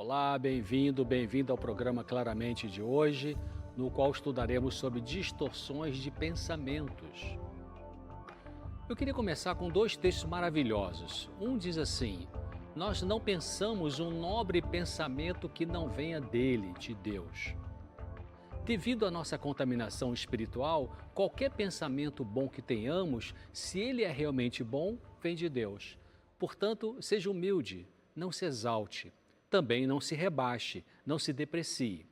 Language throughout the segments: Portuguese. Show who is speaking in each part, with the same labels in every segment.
Speaker 1: Olá, bem-vindo ao programa Claramente de hoje, no qual estudaremos sobre distorções de pensamentos. Eu queria começar com dois textos maravilhosos. Um diz assim: nós não pensamos um nobre pensamento que não venha dele, de Deus. Devido à nossa contaminação espiritual, qualquer pensamento bom que tenhamos, se ele é realmente bom, vem de Deus. Portanto, seja humilde, não se exalte, também não se rebaixe, não se deprecie.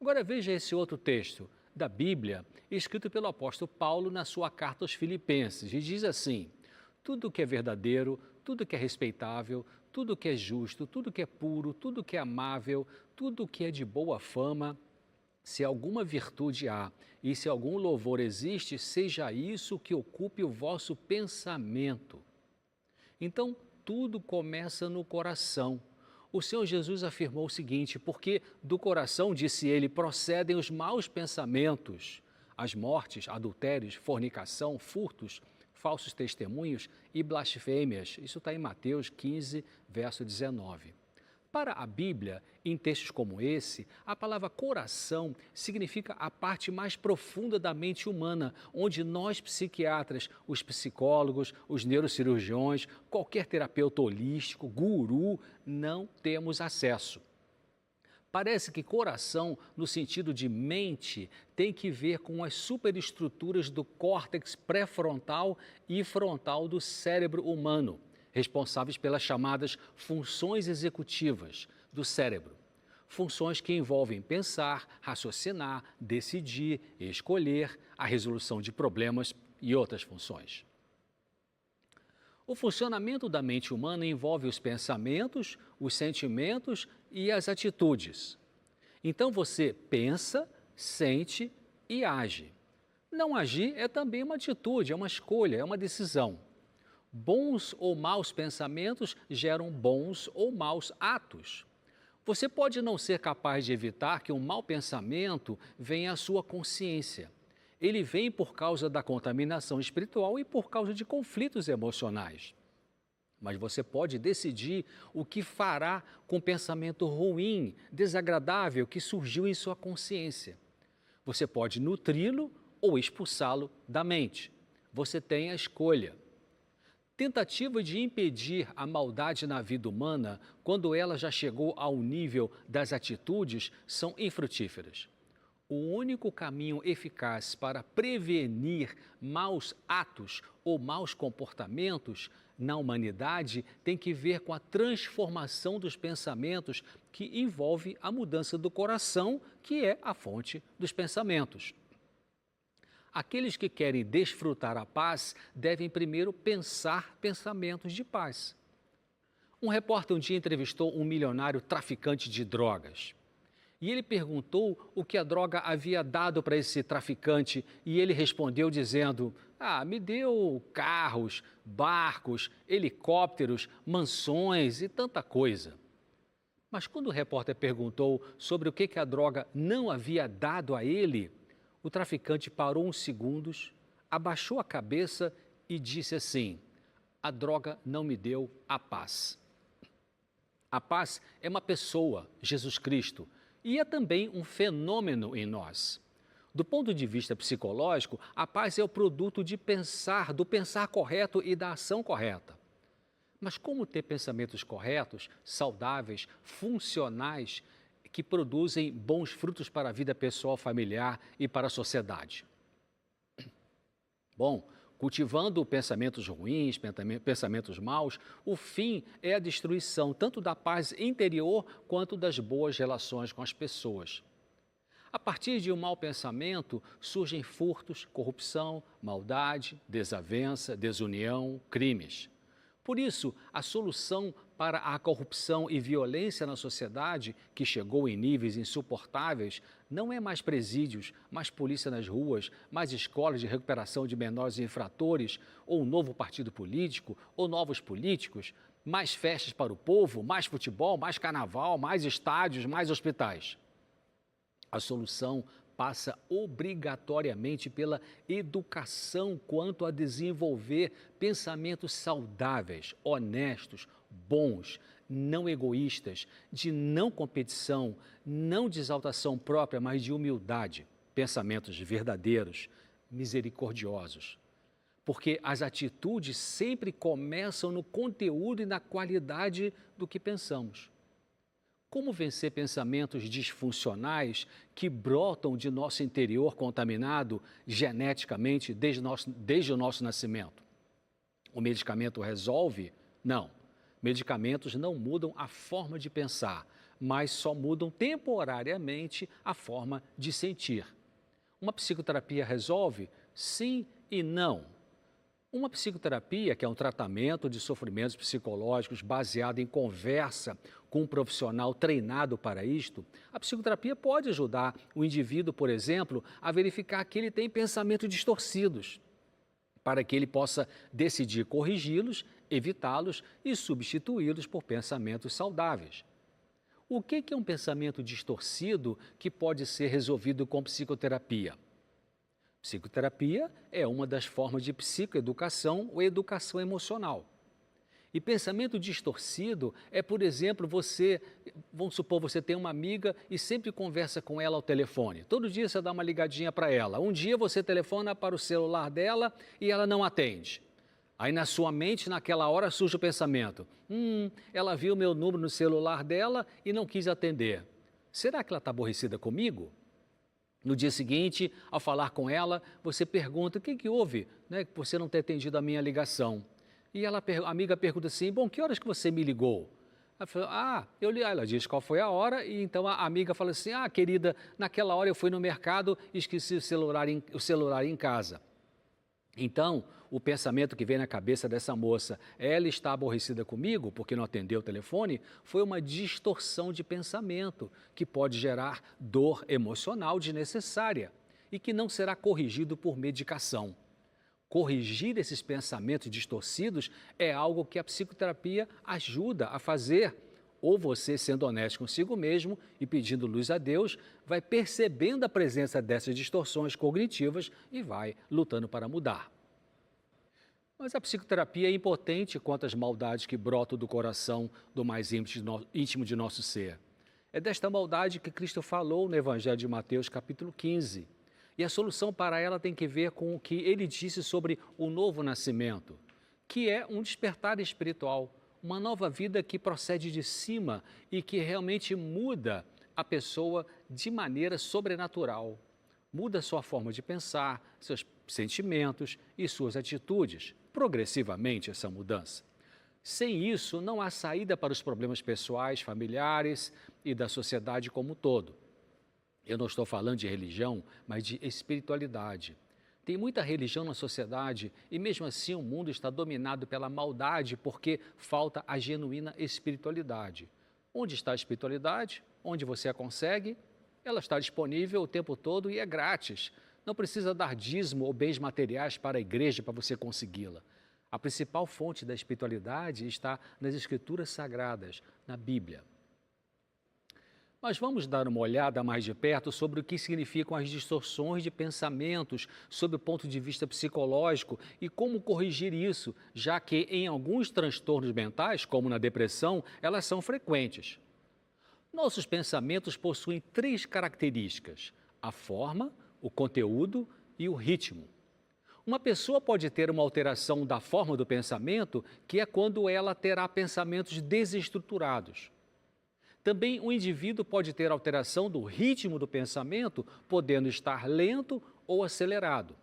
Speaker 1: Agora veja esse outro texto da Bíblia, escrito pelo apóstolo Paulo na sua carta aos Filipenses, e diz assim: tudo que é verdadeiro, tudo que é respeitável, tudo que é justo, tudo que é puro, tudo que é amável, tudo que é de boa fama, se alguma virtude há e se algum louvor existe, seja isso que ocupe o vosso pensamento. Então, tudo começa no coração. O Senhor Jesus afirmou o seguinte: porque do coração, disse ele, procedem os maus pensamentos, as mortes, adultérios, fornicação, furtos, falsos testemunhos e blasfêmias. Isso está em Mateus 15, verso 19. Para a Bíblia, em textos como esse, a palavra coração significa a parte mais profunda da mente humana, onde nós psiquiatras, os psicólogos, os neurocirurgiões, qualquer terapeuta holístico, guru, não temos acesso. Parece que coração, no sentido de mente, tem que ver com as superestruturas do córtex pré-frontal e frontal do cérebro humano, responsáveis pelas chamadas funções executivas do cérebro. Funções que envolvem pensar, raciocinar, decidir, escolher, a resolução de problemas e outras funções. O funcionamento da mente humana envolve os pensamentos, os sentimentos e as atitudes. Então você pensa, sente e age. Não agir é também uma atitude, é uma escolha, é uma decisão. Bons ou maus pensamentos geram bons ou maus atos. Você pode não ser capaz de evitar que um mau pensamento venha à sua consciência. Ele vem por causa da contaminação espiritual e por causa de conflitos emocionais. Mas você pode decidir o que fará com o pensamento ruim, desagradável que surgiu em sua consciência. Você pode nutri-lo ou expulsá-lo da mente. Você tem a escolha. Tentativa de impedir a maldade na vida humana, quando ela já chegou ao nível das atitudes, são infrutíferas. O único caminho eficaz para prevenir maus atos ou maus comportamentos na humanidade tem que ver com a transformação dos pensamentos, que envolve a mudança do coração, que é a fonte dos pensamentos. Aqueles que querem desfrutar a paz devem primeiro pensar pensamentos de paz. Um repórter um dia entrevistou um milionário traficante de drogas. E ele perguntou o que a droga havia dado para esse traficante e ele respondeu dizendo: me deu carros, barcos, helicópteros, mansões e tanta coisa. Mas quando o repórter perguntou sobre o que a droga não havia dado a ele, o traficante parou uns segundos, abaixou a cabeça e disse assim: a droga não me deu a paz. A paz é uma pessoa, Jesus Cristo, e é também um fenômeno em nós. Do ponto de vista psicológico, a paz é o produto de pensar, do pensar correto e da ação correta. Mas como ter pensamentos corretos, saudáveis, funcionais, que produzem bons frutos para a vida pessoal, familiar e para a sociedade? Bom, cultivando pensamentos ruins, pensamentos maus, o fim é a destruição tanto da paz interior quanto das boas relações com as pessoas. A partir de um mau pensamento surgem furtos, corrupção, maldade, desavença, desunião, crimes. Por isso, a solução para a corrupção e violência na sociedade, que chegou em níveis insuportáveis, não é mais presídios, mais polícia nas ruas, mais escolas de recuperação de menores infratores, ou um novo partido político, ou novos políticos, mais festas para o povo, mais futebol, mais carnaval, mais estádios, mais hospitais. A solução passa obrigatoriamente pela educação quanto a desenvolver pensamentos saudáveis, honestos, bons, não egoístas, de não competição, não de exaltação própria, mas de humildade. Pensamentos verdadeiros, misericordiosos. Porque as atitudes sempre começam no conteúdo e na qualidade do que pensamos. Como vencer pensamentos disfuncionais que brotam de nosso interior contaminado geneticamente desde o nosso nascimento? O medicamento resolve? Não. Medicamentos não mudam a forma de pensar, mas só mudam temporariamente a forma de sentir. Uma psicoterapia resolve? Sim e não. Uma psicoterapia, que é um tratamento de sofrimentos psicológicos baseado em conversa com um profissional treinado para isto, a psicoterapia pode ajudar o indivíduo, por exemplo, a verificar que ele tem pensamentos distorcidos, para que ele possa decidir corrigi-los, evitá-los e substituí-los por pensamentos saudáveis. O que é um pensamento distorcido que pode ser resolvido com psicoterapia? Psicoterapia é uma das formas de psicoeducação ou educação emocional. E pensamento distorcido é, por exemplo, vamos supor, você tem uma amiga e sempre conversa com ela ao telefone. Todo dia você dá uma ligadinha para ela. Um dia você telefona para o celular dela e ela não atende. Aí na sua mente, naquela hora, surge o pensamento: ela viu meu número no celular dela e não quis atender. Será que ela está aborrecida comigo? No dia seguinte, ao falar com ela, você pergunta: o que houve, né, por você não ter atendido a minha ligação? E a amiga pergunta assim: bom, que horas que você me ligou? Ela fala: ela diz qual foi a hora, e então a amiga fala assim: querida, naquela hora eu fui no mercado e esqueci o celular em casa. Então, o pensamento que vem na cabeça dessa moça, ela está aborrecida comigo porque não atendeu o telefone, foi uma distorção de pensamento que pode gerar dor emocional desnecessária e que não será corrigido por medicação. Corrigir esses pensamentos distorcidos é algo que a psicoterapia ajuda a fazer. Ou você, sendo honesto consigo mesmo e pedindo luz a Deus, vai percebendo a presença dessas distorções cognitivas e vai lutando para mudar. Mas a psicoterapia é impotente quanto às maldades que brotam do coração do mais íntimo de nosso ser. É desta maldade que Cristo falou no Evangelho de Mateus, capítulo 15. E a solução para ela tem que ver com o que ele disse sobre o novo nascimento, que é um despertar espiritual, uma nova vida que procede de cima e que realmente muda a pessoa de maneira sobrenatural. Muda sua forma de pensar, seus sentimentos e suas atitudes. Progressivamente essa mudança. Sem isso, não há saída para os problemas pessoais, familiares e da sociedade como um todo. Eu não estou falando de religião, mas de espiritualidade. Tem muita religião na sociedade e mesmo assim o mundo está dominado pela maldade porque falta a genuína espiritualidade. Onde está a espiritualidade? Onde você a consegue? Ela está disponível o tempo todo e é grátis. Não precisa dar dízimo ou bens materiais para a igreja para você consegui-la. A principal fonte da espiritualidade está nas Escrituras Sagradas, na Bíblia. Mas vamos dar uma olhada mais de perto sobre o que significam as distorções de pensamentos sob o ponto de vista psicológico e como corrigir isso, já que em alguns transtornos mentais, como na depressão, elas são frequentes. Nossos pensamentos possuem 3 características: a forma, o conteúdo e o ritmo. Uma pessoa pode ter uma alteração da forma do pensamento, que é quando ela terá pensamentos desestruturados. Também o indivíduo pode ter alteração do ritmo do pensamento, podendo estar lento ou acelerado.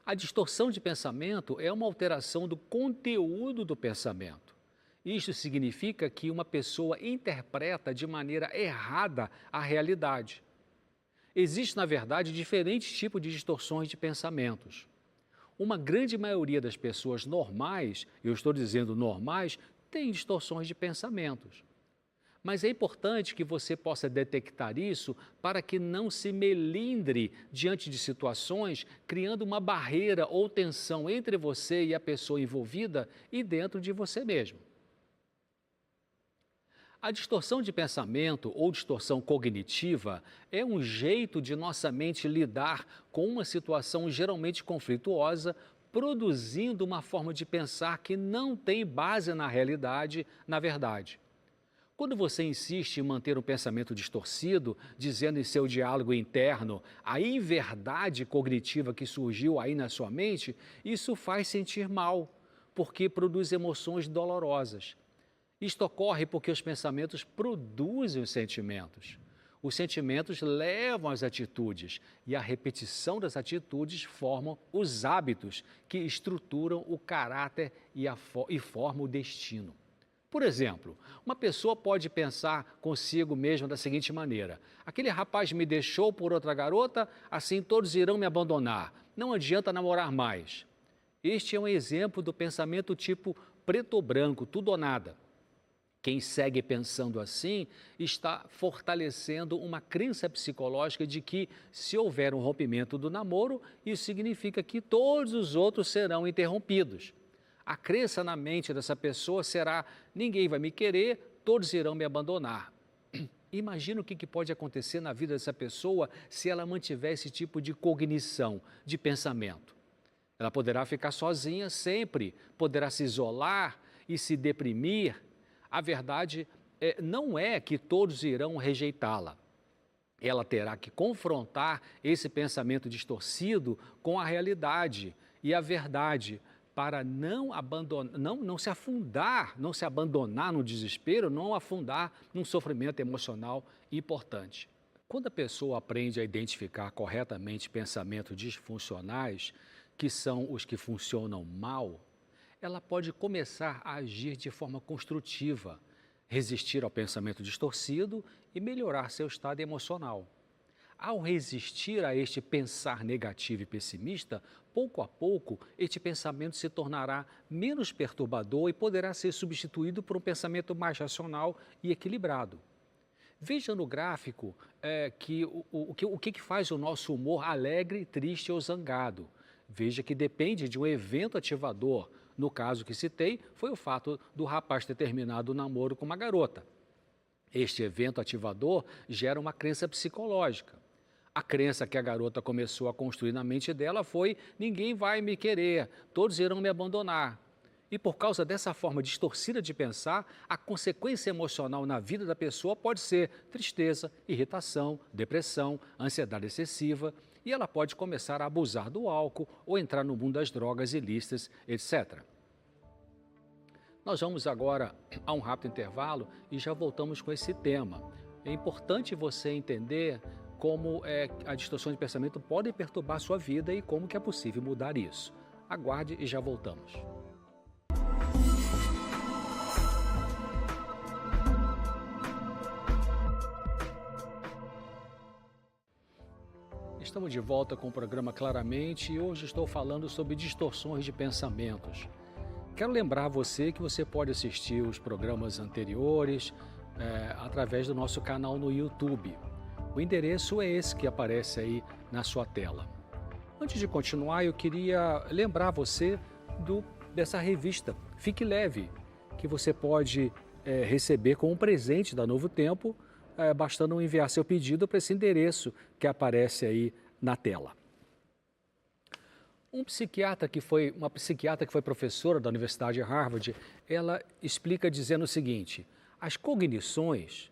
Speaker 1: A distorção de pensamento é uma alteração do conteúdo do pensamento. Isso significa que uma pessoa interpreta de maneira errada a realidade. Existem, na verdade, diferentes tipos de distorções de pensamentos. Uma grande maioria das pessoas normais, eu estou dizendo normais, tem distorções de pensamentos. Mas é importante que você possa detectar isso para que não se melindre diante de situações, criando uma barreira ou tensão entre você e a pessoa envolvida e dentro de você mesmo. A distorção de pensamento ou distorção cognitiva é um jeito de nossa mente lidar com uma situação geralmente conflituosa, produzindo uma forma de pensar que não tem base na realidade, na verdade. Quando você insiste em manter um pensamento distorcido, dizendo em seu diálogo interno a inverdade cognitiva que surgiu aí na sua mente, isso faz sentir mal, porque produz emoções dolorosas. Isto ocorre porque os pensamentos produzem os sentimentos. Os sentimentos levam às atitudes e a repetição das atitudes formam os hábitos que estruturam o caráter e formam o destino. Por exemplo, uma pessoa pode pensar consigo mesma da seguinte maneira: aquele rapaz me deixou por outra garota, assim todos irão me abandonar. Não adianta namorar mais. Este é um exemplo do pensamento tipo preto ou branco, tudo ou nada. Quem segue pensando assim está fortalecendo uma crença psicológica de que, se houver um rompimento do namoro, isso significa que todos os outros serão interrompidos. A crença na mente dessa pessoa será: ninguém vai me querer, todos irão me abandonar. Imagina o que pode acontecer na vida dessa pessoa se ela mantiver esse tipo de cognição, de pensamento. Ela poderá ficar sozinha sempre, poderá se isolar e se deprimir. A verdade não é que todos irão rejeitá-la. Ela terá que confrontar esse pensamento distorcido com a realidade e a verdade para não se afundar, não se abandonar no desespero, não afundar num sofrimento emocional importante. Quando a pessoa aprende a identificar corretamente pensamentos disfuncionais, que são os que funcionam mal, ela pode começar a agir de forma construtiva, resistir ao pensamento distorcido e melhorar seu estado emocional. Ao resistir a este pensar negativo e pessimista, pouco a pouco, este pensamento se tornará menos perturbador e poderá ser substituído por um pensamento mais racional e equilibrado. Veja no gráfico o que faz o nosso humor alegre, triste ou zangado. Veja que depende de um evento ativador. No caso que citei, foi o fato do rapaz ter terminado o namoro com uma garota. Este evento ativador gera uma crença psicológica. A crença que a garota começou a construir na mente dela foi: ninguém vai me querer, todos irão me abandonar. E por causa dessa forma distorcida de pensar, a consequência emocional na vida da pessoa pode ser tristeza, irritação, depressão, ansiedade excessiva, e ela pode começar a abusar do álcool ou entrar no mundo das drogas ilícitas, etc. Nós vamos agora a um rápido intervalo e já voltamos com esse tema. É importante você entender como a distorção de pensamento pode perturbar a sua vida e como que é possível mudar isso. Aguarde e já voltamos. Estamos de volta com o programa Claramente e hoje estou falando sobre distorções de pensamentos. Quero lembrar você que você pode assistir os programas anteriores através do nosso canal no YouTube. O endereço é esse que aparece aí na sua tela. Antes de continuar, eu queria lembrar você dessa revista Fique Leve, que você pode receber como um presente da Novo Tempo, bastando enviar seu pedido para esse endereço que aparece aí na tela. Uma psiquiatra que foi professora da Universidade de Harvard, ela explica dizendo o seguinte: as cognições,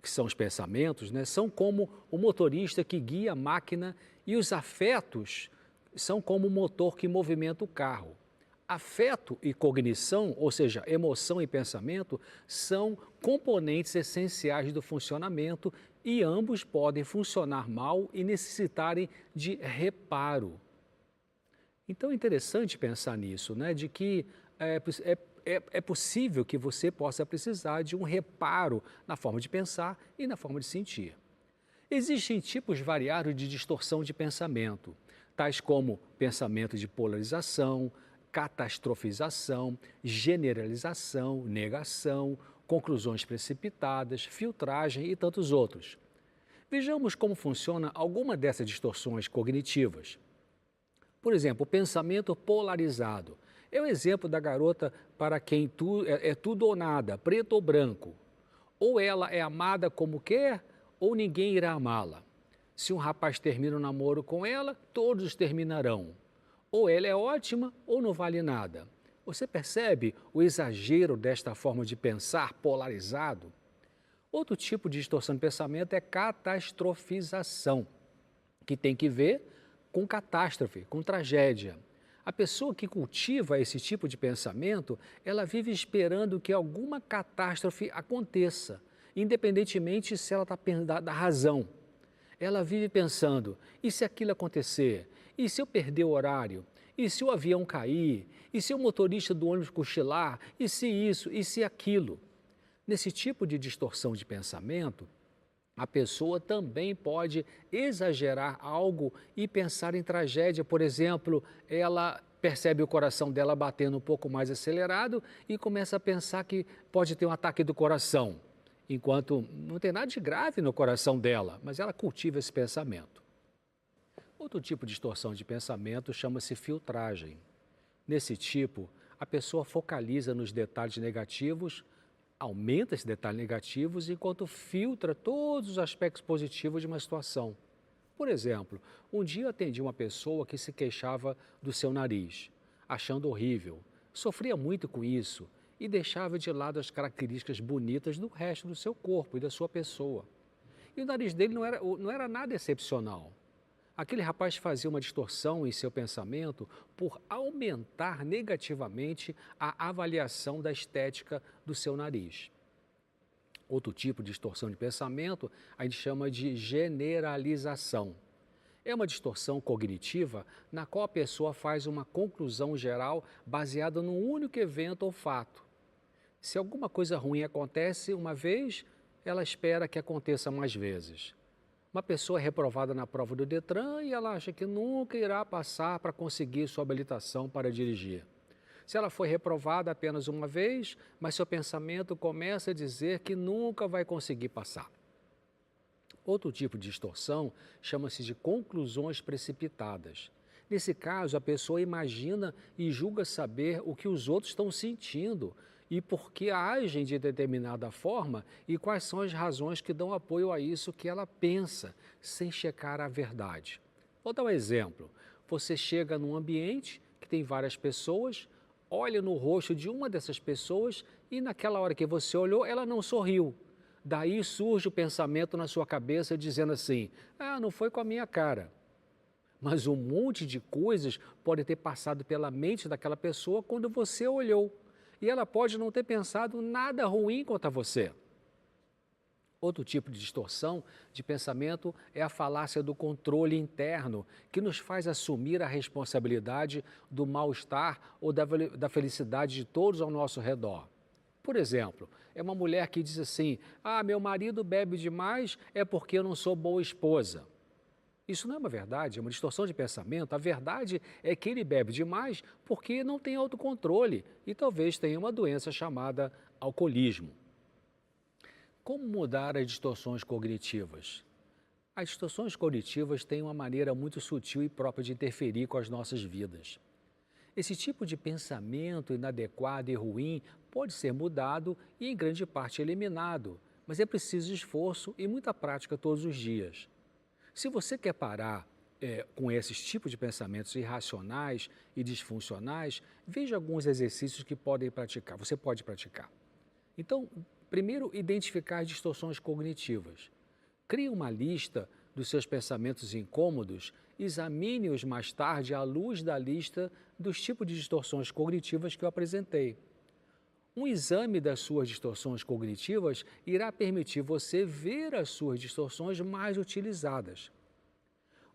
Speaker 1: que são os pensamentos, são como o motorista que guia a máquina e os afetos são como o motor que movimenta o carro. Afeto e cognição, ou seja, emoção e pensamento, são componentes essenciais do funcionamento e ambos podem funcionar mal e necessitarem de reparo. Então é interessante pensar nisso, de que é possível que você possa precisar de um reparo na forma de pensar e na forma de sentir. Existem tipos variados de distorção de pensamento, tais como pensamento de polarização, catastrofização, generalização, negação, conclusões precipitadas, filtragem e tantos outros. Vejamos como funciona alguma dessas distorções cognitivas. Por exemplo, o pensamento polarizado. É o exemplo da garota para quem é tudo ou nada, preto ou branco. Ou ela é amada como quer, ou ninguém irá amá-la. Se um rapaz termina um namoro com ela, todos terminarão. Ou ela é ótima ou não vale nada. Você percebe o exagero desta forma de pensar polarizado? Outro tipo de distorção de pensamento é catastrofização, que tem que ver com catástrofe, com tragédia. A pessoa que cultiva esse tipo de pensamento, ela vive esperando que alguma catástrofe aconteça, independentemente se ela está da razão. Ela vive pensando, e se aquilo acontecer? E se eu perder o horário? E se o avião cair? E se o motorista do ônibus cochilar? E se isso? E se aquilo? Nesse tipo de distorção de pensamento, a pessoa também pode exagerar algo e pensar em tragédia. Por exemplo, ela percebe o coração dela batendo um pouco mais acelerado e começa a pensar que pode ter um ataque do coração, enquanto não tem nada de grave no coração dela, mas ela cultiva esse pensamento. Outro tipo de distorção de pensamento chama-se filtragem. Nesse tipo, a pessoa focaliza nos detalhes negativos, aumenta esses detalhes negativos enquanto filtra todos os aspectos positivos de uma situação. Por exemplo, um dia eu atendi uma pessoa que se queixava do seu nariz, achando horrível, sofria muito com isso e deixava de lado as características bonitas do resto do seu corpo e da sua pessoa. E o nariz dele não era nada excepcional. Aquele rapaz fazia uma distorção em seu pensamento por aumentar negativamente a avaliação da estética do seu nariz. Outro tipo de distorção de pensamento a gente chama de generalização. É uma distorção cognitiva na qual a pessoa faz uma conclusão geral baseada num único evento ou fato. Se alguma coisa ruim acontece uma vez, ela espera que aconteça mais vezes. Uma pessoa é reprovada na prova do Detran e ela acha que nunca irá passar para conseguir sua habilitação para dirigir. Se ela foi reprovada apenas uma vez, mas seu pensamento começa a dizer que nunca vai conseguir passar. Outro tipo de distorção chama-se de conclusões precipitadas. Nesse caso, a pessoa imagina e julga saber o que os outros estão sentindo e por que agem de determinada forma e quais são as razões que dão apoio a isso que ela pensa, sem checar a verdade. Vou dar um exemplo. Você chega num ambiente que tem várias pessoas, olha no rosto de uma dessas pessoas e naquela hora que você olhou, ela não sorriu. Daí surge o pensamento na sua cabeça dizendo assim, não foi com a minha cara. Mas um monte de coisas pode ter passado pela mente daquela pessoa quando você olhou. E ela pode não ter pensado nada ruim contra você. Outro tipo de distorção de pensamento é a falácia do controle interno, que nos faz assumir a responsabilidade do mal-estar ou da felicidade de todos ao nosso redor. Por exemplo, é uma mulher que diz assim, meu marido bebe demais é porque eu não sou boa esposa. Isso não é uma verdade, é uma distorção de pensamento. A verdade é que ele bebe demais porque não tem autocontrole e talvez tenha uma doença chamada alcoolismo. Como mudar as distorções cognitivas? As distorções cognitivas têm uma maneira muito sutil e própria de interferir com as nossas vidas. Esse tipo de pensamento inadequado e ruim pode ser mudado e, em grande parte, eliminado, mas é preciso esforço e muita prática todos os dias. Se você quer parar com esses tipos de pensamentos irracionais e disfuncionais, veja alguns exercícios que você pode praticar. Então, primeiro, identificar as distorções cognitivas. Crie uma lista dos seus pensamentos incômodos, examine-os mais tarde à luz da lista dos tipos de distorções cognitivas que eu apresentei. Um exame das suas distorções cognitivas irá permitir você ver as suas distorções mais utilizadas.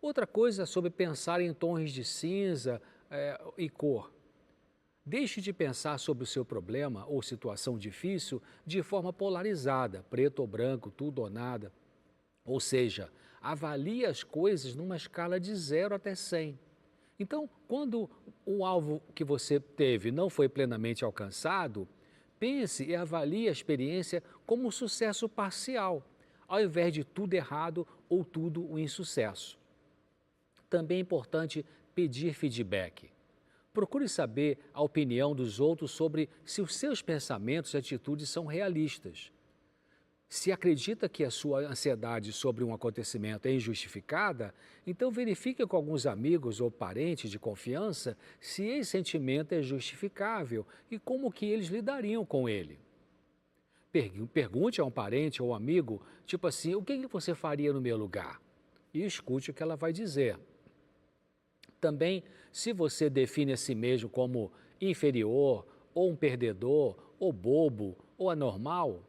Speaker 1: Outra coisa é sobre pensar em tons de cinza e cor. Deixe de pensar sobre o seu problema ou situação difícil de forma polarizada, preto ou branco, tudo ou nada. Ou seja, avalie as coisas numa escala de 0 até 100. Então, quando o alvo que você teve não foi plenamente alcançado, pense e avalie a experiência como um sucesso parcial, ao invés de tudo errado ou tudo um insucesso. Também é importante pedir feedback. Procure saber a opinião dos outros sobre se os seus pensamentos e atitudes são realistas. Se acredita que a sua ansiedade sobre um acontecimento é injustificada, então verifique com alguns amigos ou parentes de confiança se esse sentimento é justificável e como que eles lidariam com ele. Pergunte a um parente ou amigo, tipo assim, o que você faria no meu lugar? E escute o que ela vai dizer. Também, se você define a si mesmo como inferior, ou um perdedor, ou bobo, ou anormal,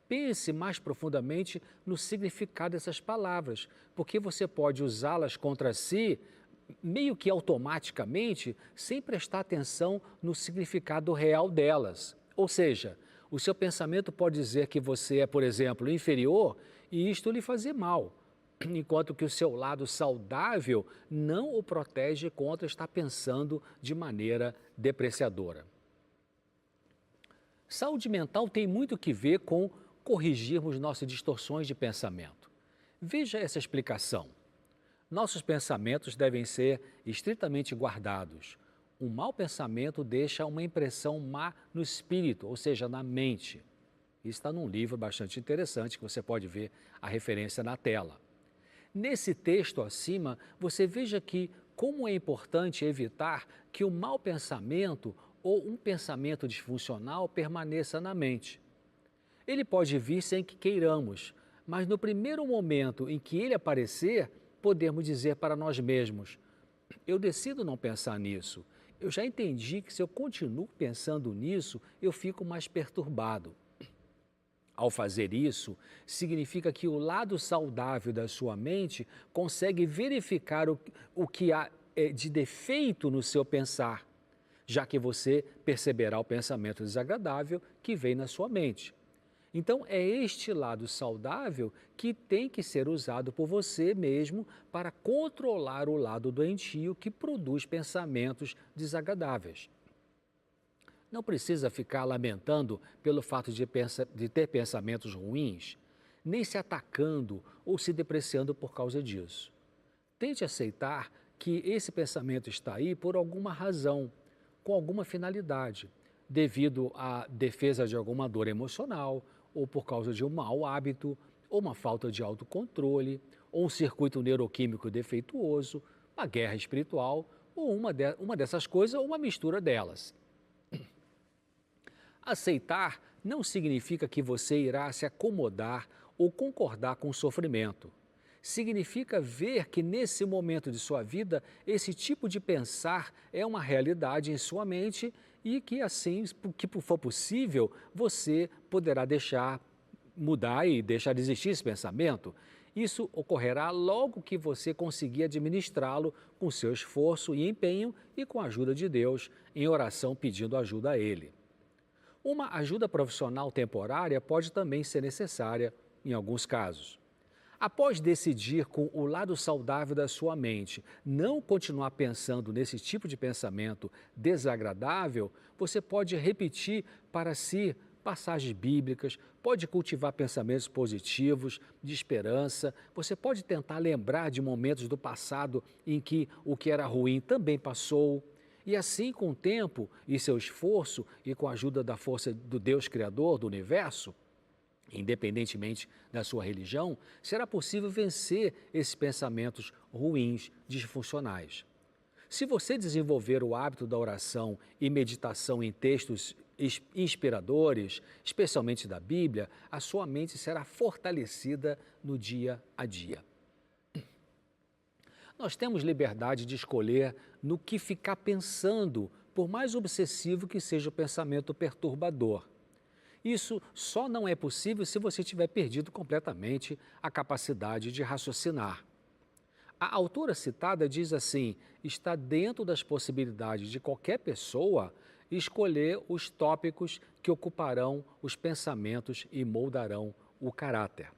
Speaker 1: pense mais profundamente no significado dessas palavras, porque você pode usá-las contra si meio que automaticamente, sem prestar atenção no significado real delas. Ou seja, o seu pensamento pode dizer que você é, por exemplo, inferior e isto lhe fazer mal, enquanto que o seu lado saudável não o protege contra estar pensando de maneira depreciadora. Saúde mental tem muito que ver com corrigirmos nossas distorções de pensamento. Veja essa explicação. Nossos pensamentos devem ser estritamente guardados. Um mau pensamento deixa uma impressão má no espírito, ou seja, na mente. Isso está num livro bastante interessante que você pode ver a referência na tela. Nesse texto acima, você veja que como é importante evitar que o mau pensamento ou um pensamento disfuncional permaneça na mente. Ele pode vir sem que queiramos, mas no primeiro momento em que ele aparecer, podemos dizer para nós mesmos, eu decido não pensar nisso. Eu já entendi que se eu continuo pensando nisso, eu fico mais perturbado. Ao fazer isso, significa que o lado saudável da sua mente consegue verificar o que há de defeito no seu pensar, já que você perceberá o pensamento desagradável que vem na sua mente. Então, é este lado saudável que tem que ser usado por você mesmo para controlar o lado doentio que produz pensamentos desagradáveis. Não precisa ficar lamentando pelo fato de ter pensamentos ruins, nem se atacando ou se depreciando por causa disso. Tente aceitar que esse pensamento está aí por alguma razão, com alguma finalidade, devido à defesa de alguma dor emocional, ou por causa de um mau hábito, ou uma falta de autocontrole, ou um circuito neuroquímico defeituoso, uma guerra espiritual, ou uma dessas coisas, ou uma mistura delas. Aceitar não significa que você irá se acomodar ou concordar com o sofrimento. Significa ver que nesse momento de sua vida, esse tipo de pensar é uma realidade em sua mente e que assim, que for possível, você poderá deixar mudar e deixar de existir esse pensamento. Isso ocorrerá logo que você conseguir administrá-lo com seu esforço e empenho e com a ajuda de Deus, em oração pedindo ajuda a Ele. Uma ajuda profissional temporária pode também ser necessária em alguns casos. Após decidir com o lado saudável da sua mente não continuar pensando nesse tipo de pensamento desagradável, você pode repetir para si passagens bíblicas, pode cultivar pensamentos positivos, de esperança, você pode tentar lembrar de momentos do passado em que o que era ruim também passou. E assim, com o tempo e seu esforço e com a ajuda da força do Deus Criador do Universo, independentemente da sua religião, será possível vencer esses pensamentos ruins, disfuncionais. Se você desenvolver o hábito da oração e meditação em textos inspiradores, especialmente da Bíblia, a sua mente será fortalecida no dia a dia. Nós temos liberdade de escolher no que ficar pensando, por mais obsessivo que seja o pensamento perturbador. Isso só não é possível se você tiver perdido completamente a capacidade de raciocinar. A autora citada diz assim, está dentro das possibilidades de qualquer pessoa escolher os tópicos que ocuparão os pensamentos e moldarão o caráter.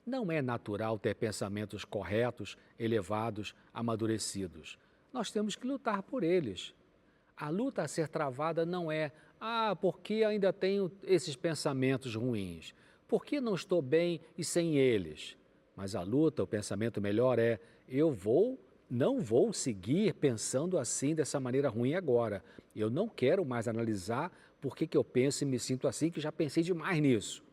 Speaker 1: Não é natural ter pensamentos corretos, elevados, amadurecidos. Nós temos que lutar por eles. A luta a ser travada não é porque ainda tenho esses pensamentos ruins? Por que não estou bem e sem eles? Mas a luta, o pensamento melhor é, não vou seguir pensando assim, dessa maneira ruim agora. Eu não quero mais analisar por que eu penso e me sinto assim, que já pensei demais nisso.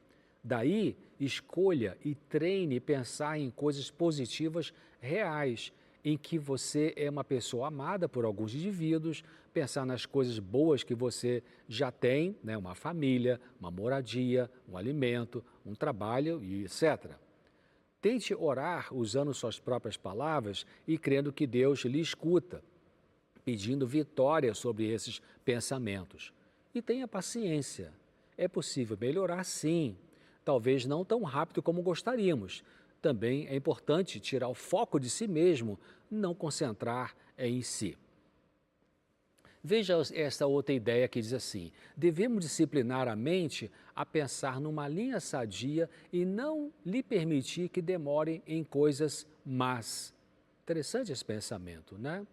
Speaker 1: Daí, escolha e treine pensar em coisas positivas reais, em que você é uma pessoa amada por alguns indivíduos, pensar nas coisas boas que você já tem, né? Uma família, uma moradia, um alimento, um trabalho e etc. Tente orar usando suas próprias palavras e crendo que Deus lhe escuta, pedindo vitória sobre esses pensamentos. E tenha paciência. É possível melhorar, sim. Talvez não tão rápido como gostaríamos. Também é importante tirar o foco de si mesmo, não concentrar em si. Veja esta outra ideia que diz assim: devemos disciplinar a mente a pensar numa linha sadia e não lhe permitir que demore em coisas más. Interessante esse pensamento, né?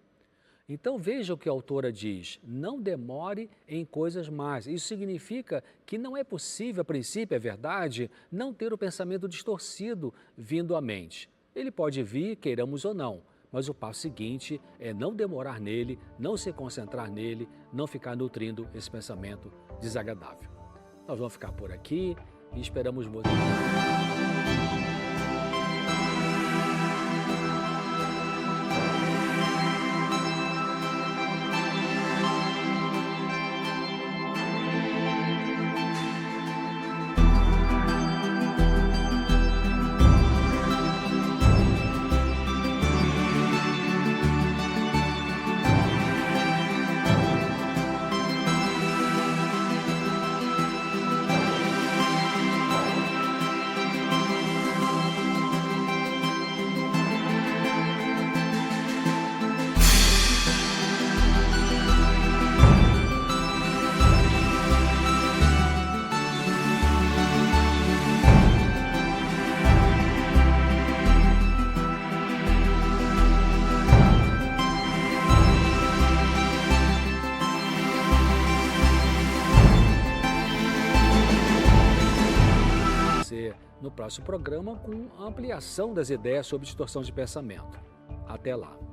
Speaker 1: Então veja o que a autora diz: não demore em coisas más. Isso significa que não é possível, a princípio, é verdade, não ter o pensamento distorcido vindo à mente. Ele pode vir, queiramos ou não. Mas o passo seguinte é não demorar nele, não se concentrar nele, não ficar nutrindo esse pensamento desagradável. Nós vamos ficar por aqui e esperamos você. No próximo programa com ampliação das ideias sobre distorção de pensamento. Até lá!